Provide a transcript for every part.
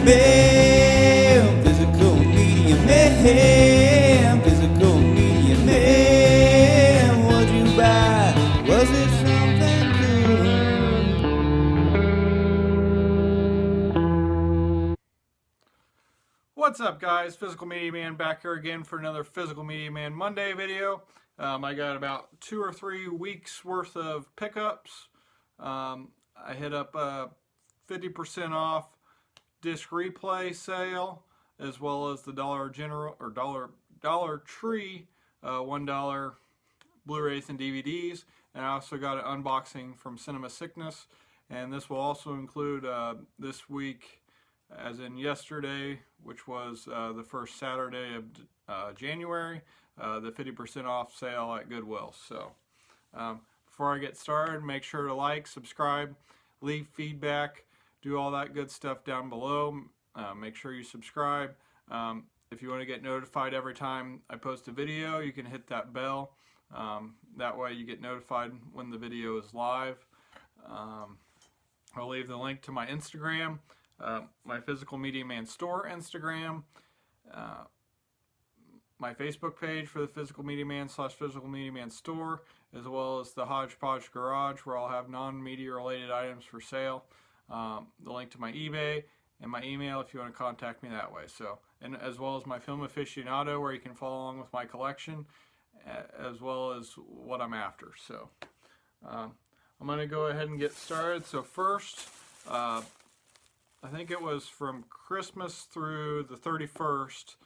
man, physical media man, physical media man. What'd you buy? Was it something good? What's up, guys? Physical Media Man back here again for another Physical Media Man Monday video. I got about 2 or 3 weeks worth of pickups. I hit up 50% off disc replay sale, as well as the Dollar Tree $1 Blu Rays and DVDs, and I also got an unboxing from CinemaSickness, and this will also include this week, as in yesterday, which was the first Saturday of January, the 50% off sale at Goodwill. So before I get started, make sure to like, subscribe, leave feedback, do all that good stuff down below. Make sure you subscribe. If you want to get notified every time I post a video, you can hit that bell. That way you get notified when the video is live. I'll leave the link to my Instagram, my Physical Media Man store Instagram, my Facebook page for the Physical Media Man / Physical Media Man store, as well as the Hodgepodge Garage, where I'll have non-media related items for sale. The link to my eBay and my email if you want to contact me that way. So, and as well as my Film Aficionado, where you can follow along with my collection, as well as what I'm after. So I'm going to go ahead and get started. So first, I think it was from Christmas through the 31st,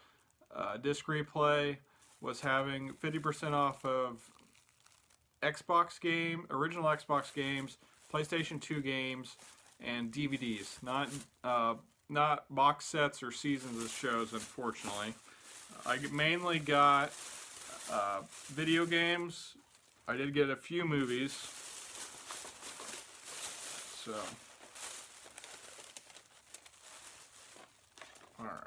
Disc Replay was having 50% off of original Xbox games, PlayStation 2 games, and DVDs. Not box sets or seasons of shows, unfortunately. I mainly got video games. I did get a few movies. So, all right.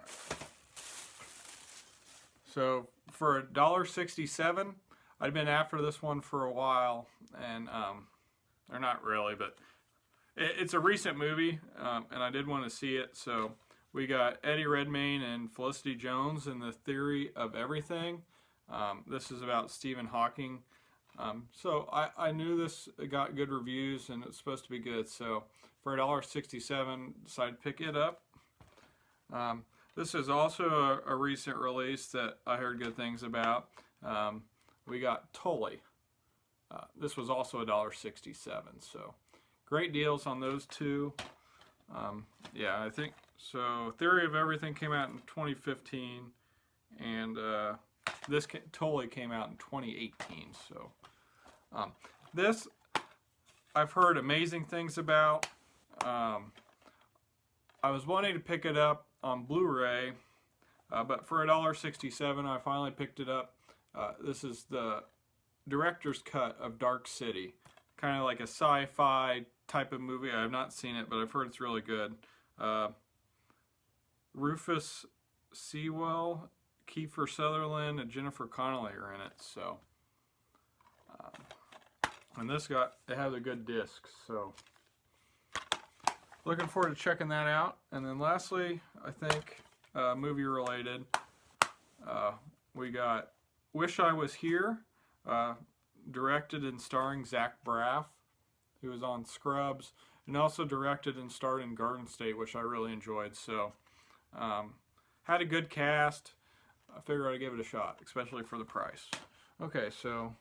So for $1.67, I'd been after this one for a while, and or not really, but it's a recent movie, and I did want to see it. So we got Eddie Redmayne and Felicity Jones in The Theory of Everything. This is about Stephen Hawking. So I knew this got good reviews and it's supposed to be good. So for $1.67, decided to pick it up. This is also a recent release that I heard good things about. We got Tully. This was also $1.67. So great deals on those two. Yeah, I think so. Theory of Everything came out in 2015, and this Tully came out in 2018. So this I've heard amazing things about. I was wanting to pick it up on Blu-ray, but for $1.67, I finally picked it up. This is the director's cut of Dark City, kind of like a sci-fi type of movie. I have not seen it, but I've heard it's really good. Rufus Sewell, Kiefer Sutherland, and Jennifer Connelly are in it. So, and it has a good disc. So, looking forward to checking that out. And then lastly, I think movie related, we got Wish I Was Here, directed and starring Zach Braff, who was on Scrubs, and also directed and starred in Garden State, which I really enjoyed. So, had a good cast. I figured I'd give it a shot, especially for the price. Okay, so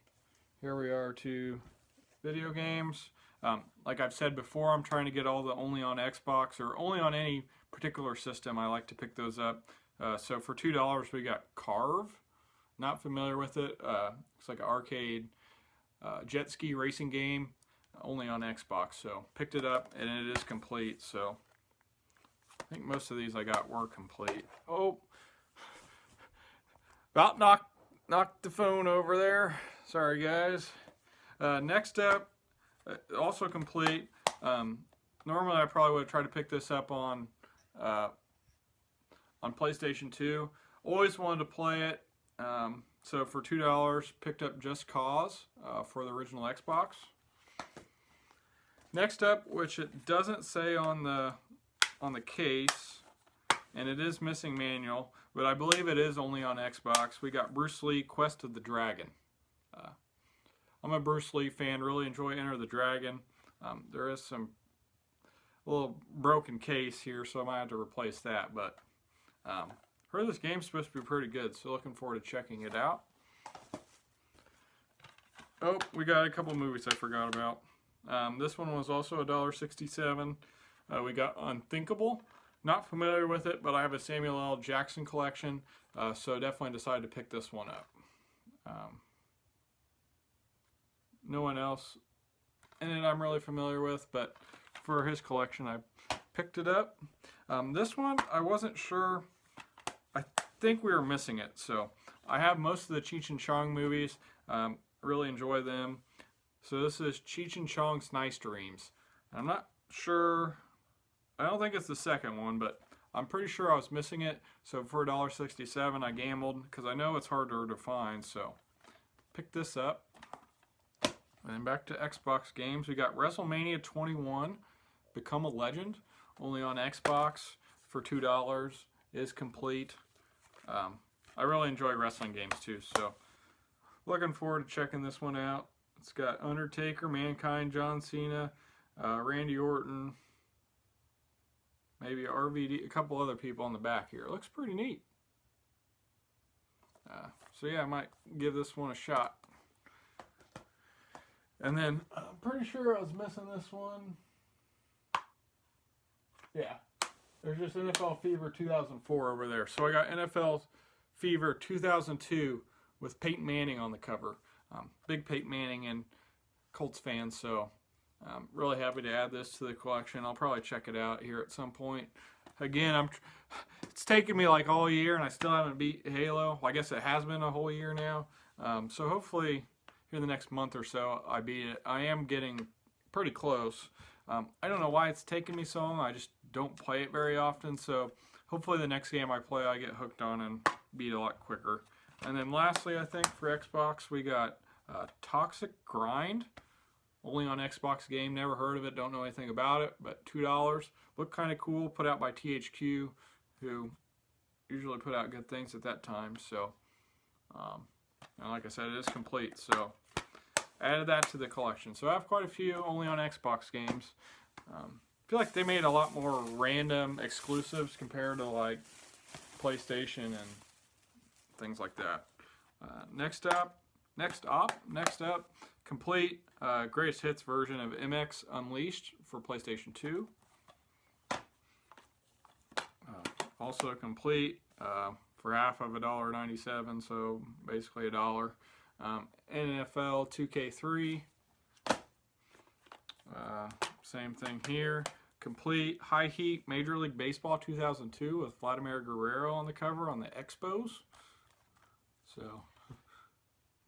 here we are to video games. Like I've said before, I'm trying to get all the only on Xbox or only on any particular system. I like to pick those up. So for $2, we got Carve. Not familiar with it. It's like an arcade jet ski racing game, only on Xbox. So picked it up, and it is complete. So I think most of these I got were complete. Oh, about knocked the phone over there. Sorry, guys. Next up, also complete. Normally I probably would have tried to pick this up on PlayStation 2. Always wanted to play it. So for $2, picked up Just Cause for the original Xbox. Next up, which it doesn't say on the case, and it is missing manual, but I believe it is only on Xbox. We got Bruce Lee, Quest of the Dragon. I'm a Bruce Lee fan, really enjoy Enter the Dragon. There is some little broken case here, so I might have to replace that, but heard this game's supposed to be pretty good, so looking forward to checking it out. Oh, we got a couple movies I forgot about. This one was also $1.67. We got Unthinkable. Not familiar with it, but I have a Samuel L. Jackson collection, so definitely decided to pick this one up. No one else in it I'm really familiar with, but for his collection I picked it up. This one I wasn't sure. I think we were missing it, so I have most of the Cheech and Chong movies. Really enjoy them. So this is Cheech and Chong's Nice Dreams. I'm not sure. I don't think it's the second one, but I'm pretty sure I was missing it. So for $1.67 I gambled because I know it's harder to find, so picked this up. And then back to Xbox games, we got WrestleMania 21, Become a Legend, only on Xbox for $2, is complete. I really enjoy wrestling games too, so looking forward to checking this one out. It's got Undertaker, Mankind, John Cena, Randy Orton, maybe RVD, a couple other people on the back here. It looks pretty neat. So yeah, I might give this one a shot. And then I'm pretty sure I was missing this one. Yeah, there's just NFL Fever 2004 over there. So I got NFL Fever 2002 with Peyton Manning on the cover. Big Peyton Manning and Colts fan, so I'm really happy to add this to the collection. I'll probably check it out here at some point. Again, it's taken me like all year and I still haven't beat Halo. Well, I guess it has been a whole year now. So hopefully here in the next month or so I beat it. I am getting pretty close. I don't know why it's taken me so long. I just don't play it very often, so hopefully the next game I play I get hooked on and beat a lot quicker. And then lastly, I think for Xbox we got Toxic Grind, only on Xbox game. Never heard of it, don't know anything about it, but $2. Looked kind of cool, put out by THQ, who usually put out good things at that time. So and like I said, it is complete, so added that to the collection. So I have quite a few only on Xbox games. I feel like they made a lot more random exclusives compared to like PlayStation and things like that. Next up, complete greatest hits version of MX Unleashed for PlayStation 2. Also complete for half of $1.97, so basically $1. NFL 2K3, same thing here. Complete High Heat Major League Baseball 2002 with Vladimir Guerrero on the cover on the Expos. So,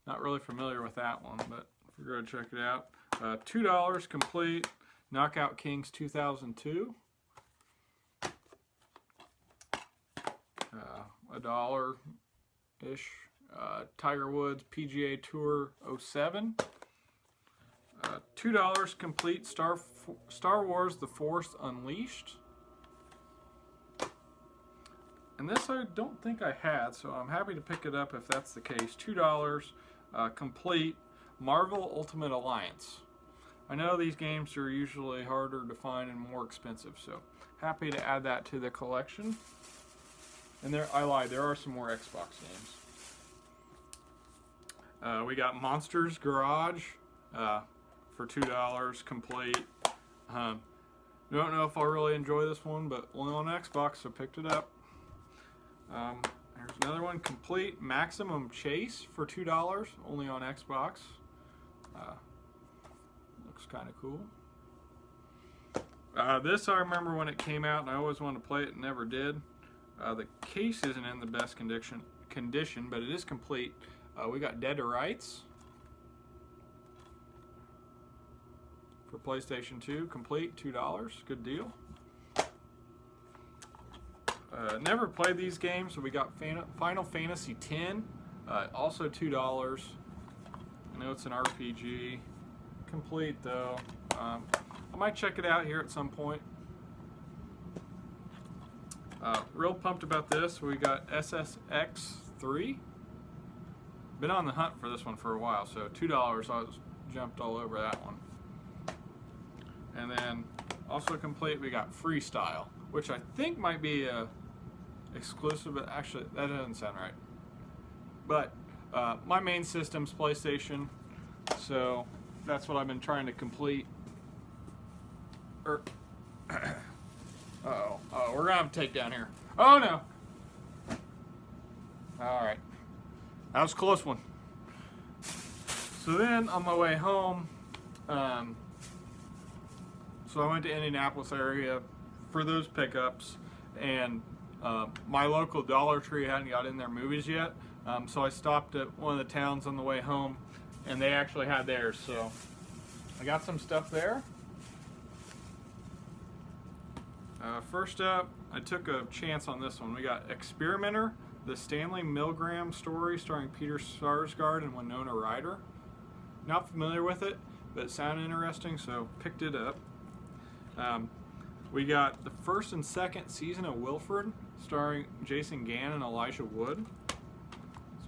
not really familiar with that one, but if you're going to check it out. $2 complete Knockout Kings 2002. $1-ish. Tiger Woods PGA Tour 07. $2 complete Star Wars The Force Unleashed. And this I don't think I had, so I'm happy to pick it up if that's the case. $2 complete Marvel Ultimate Alliance. I know these games are usually harder to find and more expensive, so happy to add that to the collection. And I lied, there are some more Xbox games. We got Monsters Garage for $2 complete. Don't know if I'll really enjoy this one, but only on Xbox, so picked it up. There's another one, complete Maximum Chase for $2, only on Xbox. Looks kind of cool. This I remember when it came out, and I always wanted to play it and never did. The case isn't in the best condition, but it is complete. We got Dead to Rights for PlayStation 2, complete, $2, good deal. Never played these games, so we got Final Fantasy X, also $2. I know it's an RPG, complete though. I might check it out here at some point. Real pumped about this. We got SSX3. Been on the hunt for this one for a while, so $2. I was jumped all over that one. And then also complete, we got Freestyle, which I think might be a exclusive, but actually that doesn't sound right. But my main system's PlayStation, so that's what I've been trying to complete. Uh-oh, we're gonna have to take down here. Oh no! Alright, that was a close one. So then on my way home, so I went to Indianapolis area for those pickups, and my local Dollar Tree hadn't got in their movies yet, so I stopped at one of the towns on the way home, and they actually had theirs, so I got some stuff there. First up, I took a chance on this one. We got Experimenter, the Stanley Milgram story starring Peter Sarsgaard and Winona Ryder. Not familiar with it, but it sounded interesting, so picked it up. We got the first and second season of Wilfred, starring Jason Gann and Elijah Wood.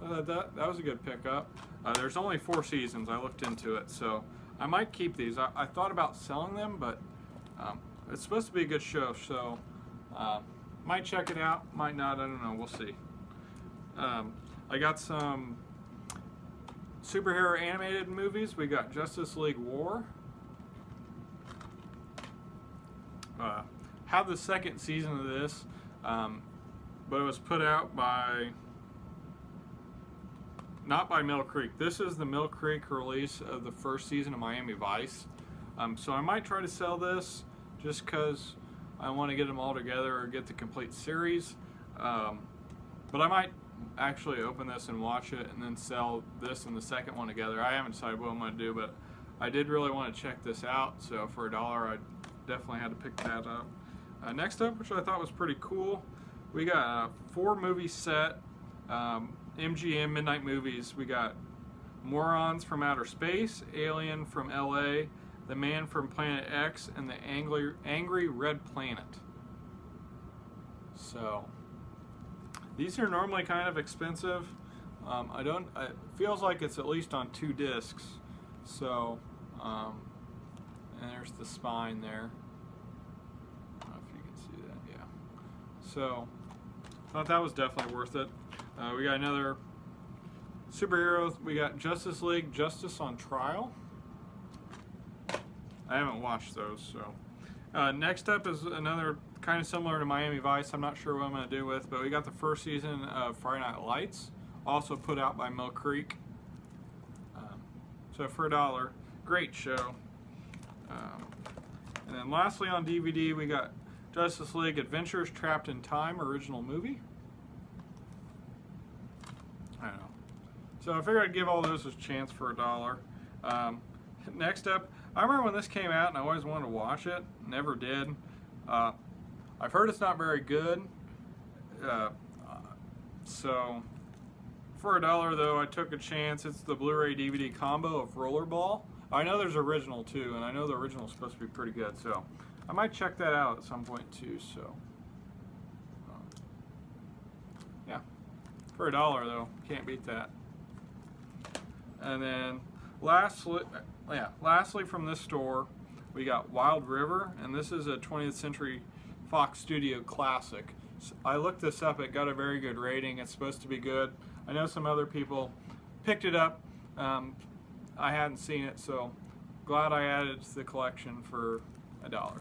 So that was a good pickup. There's only 4 seasons. I looked into it, so I might keep these. I thought about selling them, but it's supposed to be a good show, so might check it out, might not, I don't know, we'll see. I got some superhero animated movies. We got Justice League War. Have the second season of this, but it was put out by, not by Mill Creek. This is the Mill Creek release of the first season of Miami Vice. So I might try to sell this just because I want to get them all together or get the complete series. But I might actually open this and watch it and then sell this and the second one together. I haven't decided what I'm going to do, but I did really want to check this out, so for $1 I definitely had to pick that up. Next up, which I thought was pretty cool, we got a 4-movie set, MGM Midnight Movies. We got Morons from Outer Space, Alien from LA, The Man from Planet X, and The Angry Red Planet. So these are normally kind of expensive. It feels like it's at least on 2 discs. So, and there's the spine there. I don't know if you can see that, yeah. So, thought that was definitely worth it. We got another superhero. We got Justice League Justice on Trial. I haven't watched those, so. Next up is another kind of similar to Miami Vice. I'm not sure what I'm going to do with, but we got the first season of Friday Night Lights, also put out by Mill Creek. So for $1, great show. And then lastly on DVD, we got Justice League Adventures Trapped in Time, original movie. I don't know. So I figured I'd give all those a chance for $1. Next up, I remember when this came out and I always wanted to watch it, never did. I've heard it's not very good. So for $1 though, I took a chance. It's the Blu Ray DVD combo of Rollerball. I know there's original too, and I know the original is supposed to be pretty good, so I might check that out at some point too. So yeah, for $1 though, can't beat that. And then lastly from this store, we got Wild River, and this is a 20th Century Fox Studio classic. So I looked this up, it got a very good rating, it's supposed to be good. I know some other people picked it up. I hadn't seen it, so glad I added it to the collection for $1.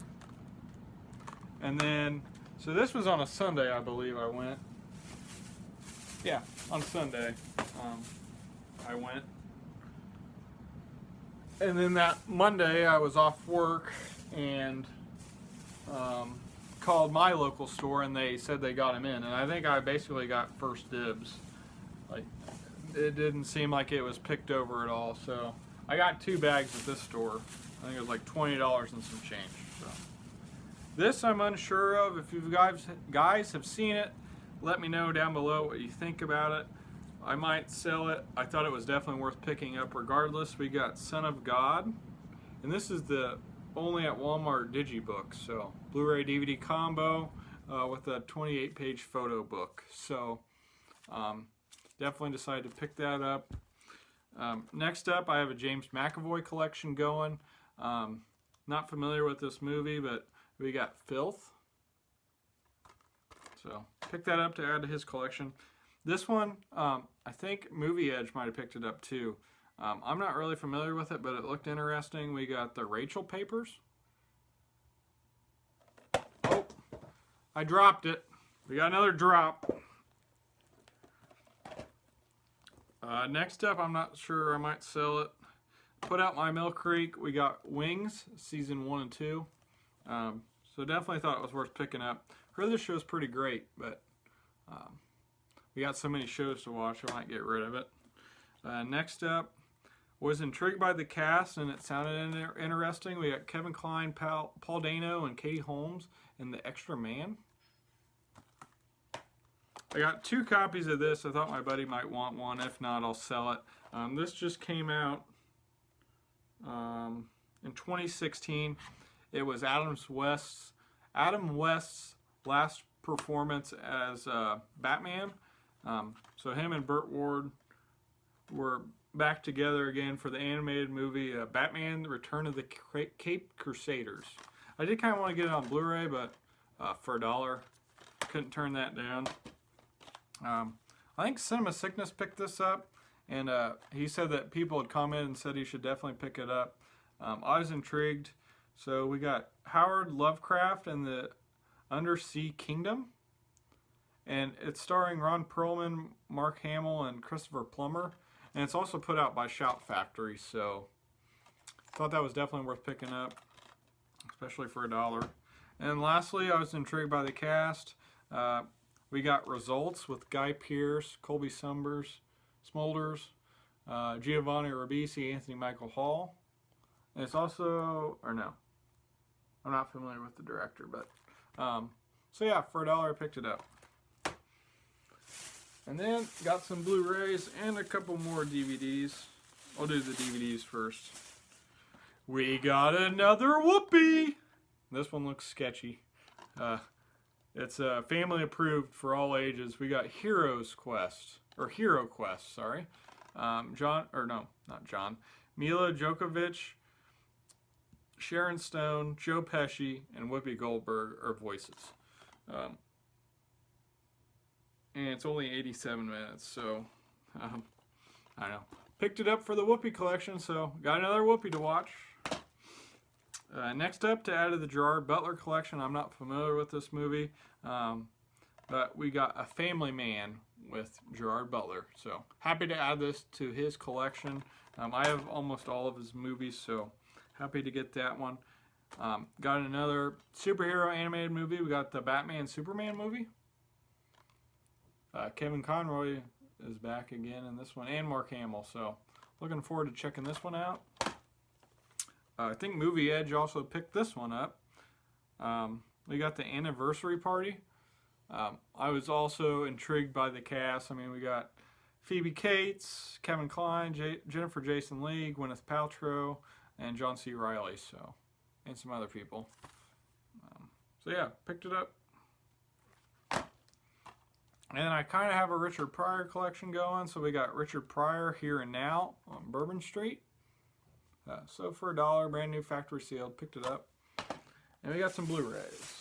And then, so this was on a Sunday, I believe I went. Yeah, on Sunday I went. And then that Monday I was off work and called my local store and they said they got him in, and I think I basically got first dibs. Like, it didn't seem like it was picked over at all, so I got 2 bags at this store. I think it was like $20 and some change. So this I'm unsure of. If you guys have seen it, let me know down below what you think about it. I might sell it. I thought it was definitely worth picking up regardless. We got Son of God, and this is the only at Walmart Digibook, so Blu-ray DVD combo. with a 28-page photo book. So definitely decided to pick that up. Next up, I have a James McAvoy collection going. Not familiar with this movie, but we got Filth. So pick that up to add to his collection. This one, I think Movie Edge might have picked it up too. I'm not really familiar with it, but it looked interesting. We got the Rachel Papers. Oh, I dropped it. We got another drop. Next up, I'm not sure, I might sell it. Put out my Mill Creek. We got Wings, season 1 and 2. So definitely thought it was worth picking up. Heard this show's pretty great, but we got so many shows to watch, I might get rid of it. Next up, was intrigued by the cast, and it sounded interesting. We got Kevin Kline, Paul Dano, and Katie Holmes in The Extra Man. I got 2 copies of this. I thought my buddy might want one. If not, I'll sell it. This just came out in 2016. It was Adam West's last performance as Batman. So him and Burt Ward were back together again for the animated movie Batman: The Return of the Caped Crusaders. I did kind of want to get it on Blu Ray, but for $1, couldn't turn that down. I think CinemaSickness picked this up, and he said that people had commented and said he should definitely pick it up. I was intrigued. So we got Howard Lovecraft and the Undersea Kingdom, and it's starring Ron Perlman, Mark Hamill, and Christopher Plummer, and it's also put out by Shout Factory, so thought that was definitely worth picking up, especially for $1. And lastly, I was intrigued by the cast. We got Results with Guy Pearce, Colby Smulders, Giovanni Ribisi, Anthony Michael Hall. And it's also, or no, I'm not familiar with the director, but so yeah, for $1 I picked it up. And then got some Blu Rays and a couple more DVDs. I'll do the DVDs first. We got another Whoopi. This one looks sketchy. It's family approved for all ages. We got Hero Quest, sorry. Mila Djokovic, Sharon Stone, Joe Pesci, and Whoopi Goldberg are voices. And it's only 87 minutes, so I don't know. Picked it up for the Whoopi collection, so got another Whoopi to watch. Next up, to add to the Gerard Butler collection, I'm not familiar with this movie, but we got A Family Man with Gerard Butler. So happy to add this to his collection. I have almost all of his movies, so happy to get that one. Got another superhero animated movie. We got the Batman Superman movie. Kevin Conroy is back again in this one, and Mark Hamill. So looking forward to checking this one out. I think Movie Edge also picked this one up. We got the Anniversary Party. I was also intrigued by the cast. I mean, we got Phoebe Cates, Kevin Kline, Jennifer Jason Leigh, Gwyneth Paltrow, and John C. Reilly. So, and some other people. So yeah, picked it up. And then I kind of have a Richard Pryor collection going. So we got Richard Pryor Here and Now on Bourbon Street. So for $1, brand new factory sealed, picked it up. And we got some Blu Rays.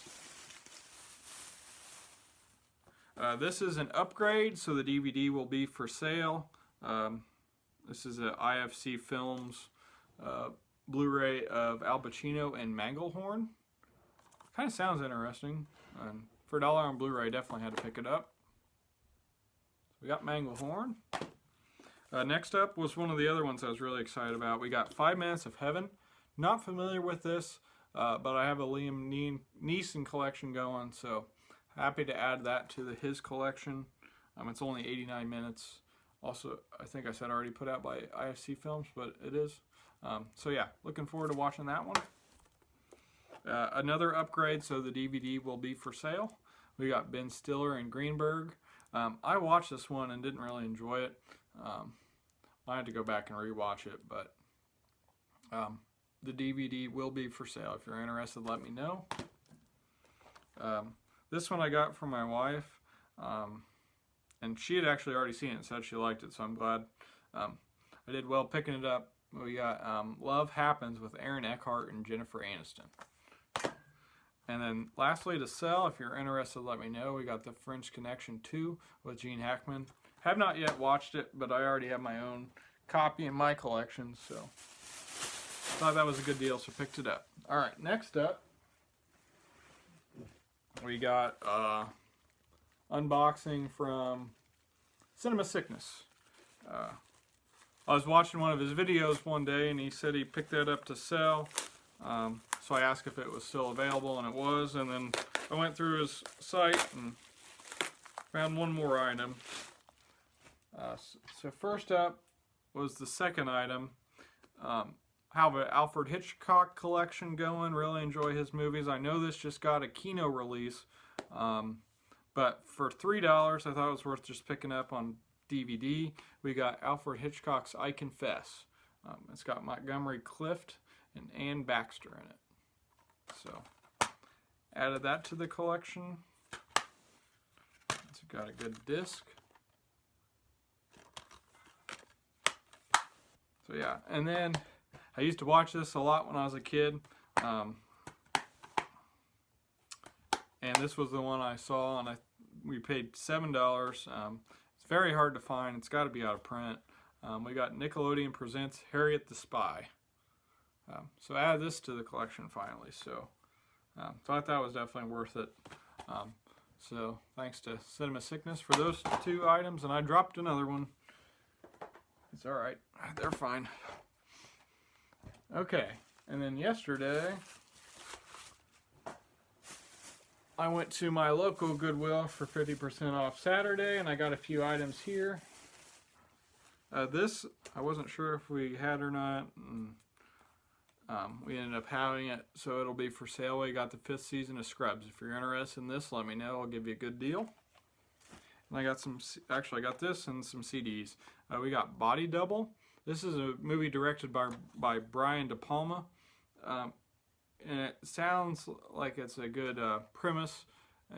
This is an upgrade, so the DVD will be for sale. This is a IFC Films Blu Ray of Al Pacino and Manglehorn. Kind of sounds interesting. For $1 on Blu Ray, definitely had to pick it up. We got Manglehorn. Next up was one of the other ones I was really excited about. We got 5 Minutes of Heaven. Not familiar with this, but I have a Liam Neeson collection going, so happy to add that to his collection. It's only 89 minutes. Also, I think I said already put out by IFC Films, but it is. So yeah, looking forward to watching that one. Another upgrade, so the DVD will be for sale. We got Ben Stiller and Greenberg. I watched this one and didn't really enjoy it. I had to go back and rewatch it, but the DVD will be for sale. If you're interested, let me know. This one I got from my wife, and she had actually already seen it and said she liked it, so I'm glad I did well picking it up. We got Love Happens with Aaron Eckhart and Jennifer Aniston. And then lastly, to sell, if you're interested, let me know. We got The French Connection 2 with Gene Hackman. Have not yet watched it, but I already have my own copy in my collection, so thought that was a good deal, so picked it up. All right, next up, we got unboxing from CinemaSickness. I was watching one of his videos one day, and he said he picked that up to sell. So I asked if it was still available, and it was. And then I went through his site and found one more item. So first up was the second item. Have an Alfred Hitchcock collection going. Really enjoy his movies. I know this just got a Kino release, but for $3, I thought it was worth just picking up on DVD. We got Alfred Hitchcock's I Confess. It's got Montgomery Clift and Ann Baxter in it. So added that to the collection. It's got a good disc. So yeah, and then I used to watch this a lot when I was a kid. And this was the one I saw, and we paid $7. It's very hard to find. It's got to be out of print. We got Nickelodeon Presents Harriet the Spy. So I added this to the collection finally. So thought that was definitely worth it. So thanks to CinemaSickness for those two items, and I dropped another one. It's all right. They're fine. Okay, and then yesterday I went to my local Goodwill for 50% off Saturday, and I got a few items here. This, I wasn't sure if we had or not, and we ended up having it, so it'll be for sale. We got the 5th season of Scrubs. If you're interested in this, let me know. I'll give you a good deal. And I got some, actually I got this and some CDs. We got Body Double. This is a movie directed by Brian De Palma. And it sounds like it's a good premise.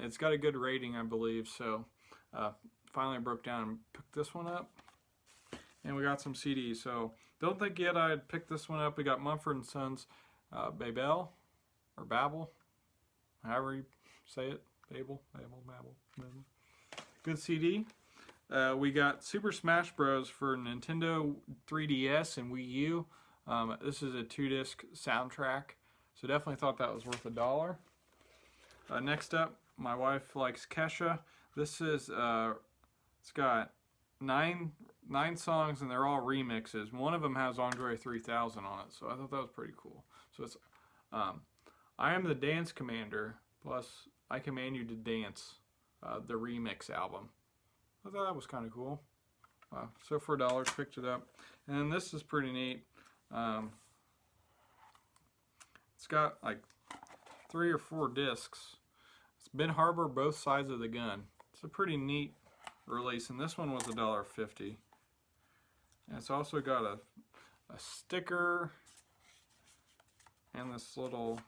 It's got a good rating, I believe. So finally broke down and picked this one up. And we got some CDs. So don't think yet I'd picked this one up. We got Mumford & Sons Babel, or Babel, however you say it. Babel. Good CD. We got Super Smash Bros. For Nintendo 3DS and Wii U. This is a 2-disc soundtrack. So definitely thought that was worth $1. Next up, my wife likes Kesha. This is, it's got nine songs, and they're all remixes. One of them has Andre 3000 on it, so I thought that was pretty cool. So it's I Am the Dance Commander, plus I Command You to Dance, the remix album. I thought that was kind of cool. So for $1, picked it up. And this is pretty neat. It's got like 3 or 4 discs. It's Ben Harbor, Both Sides of the Gun. It's a pretty neat release, and this one was $1.50. And it's also got a sticker and this little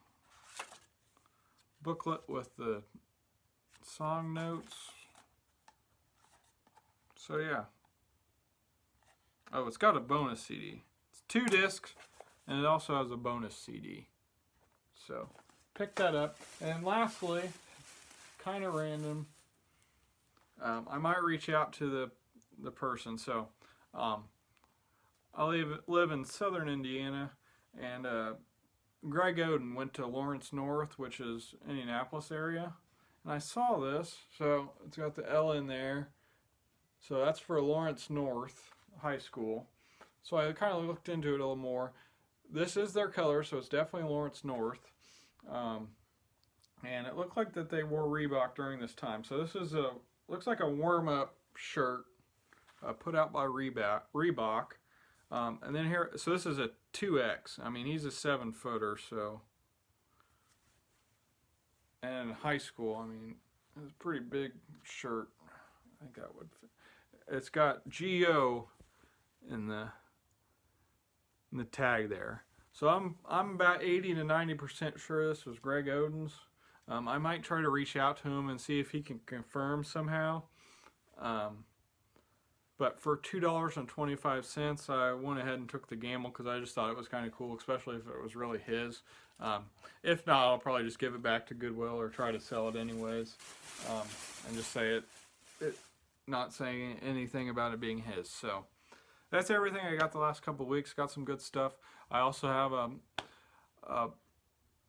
booklet with the song notes. So yeah. Oh, it's got a bonus CD. It's 2 discs, and it also has a bonus CD. So pick that up. And lastly, kind of random, I might reach out to the person. So I live in southern Indiana, and Greg Oden went to Lawrence North, which is Indianapolis area, and I saw this. So it's got the L in there, so that's for Lawrence North High School. So I kind of looked into it a little more. This is their color, so it's definitely Lawrence North. And it looked like that they wore Reebok during this time. So this is looks like a warm-up shirt put out by Reebok. And then here, so this is a 2X. I mean, he's a 7-footer, so. And in high school, I mean, it's a pretty big shirt. I think that would fit. It's got GO in the tag there. So I'm about 80 to 90% sure this was Greg Oden's. I might try to reach out to him and see if he can confirm somehow. But for $2.25, I went ahead and took the gamble because I just thought it was kind of cool, especially if it was really his. If not, I'll probably just give it back to Goodwill or try to sell it anyways, and just say it not saying anything about it being his. So that's everything I got the last couple of weeks. Got some good stuff. I also have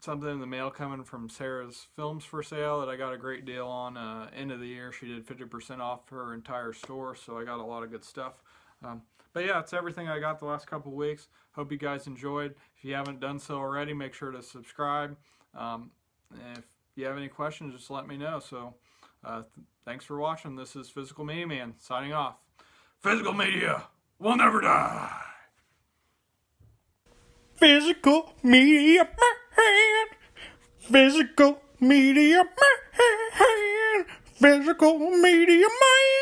something in the mail coming from Sarah's Films for sale that I got a great deal on. End of the year, she did 50% off her entire store, so I got a lot of good stuff. But yeah, that's everything I got the last couple of weeks. Hope you guys enjoyed. If you haven't done so already, make sure to subscribe. If you have any questions, just let me know. So thanks for watching. This is Physical Media Man signing off. Physical media will never die. Physical Media Man. Physical Media Man. Physical Media Man.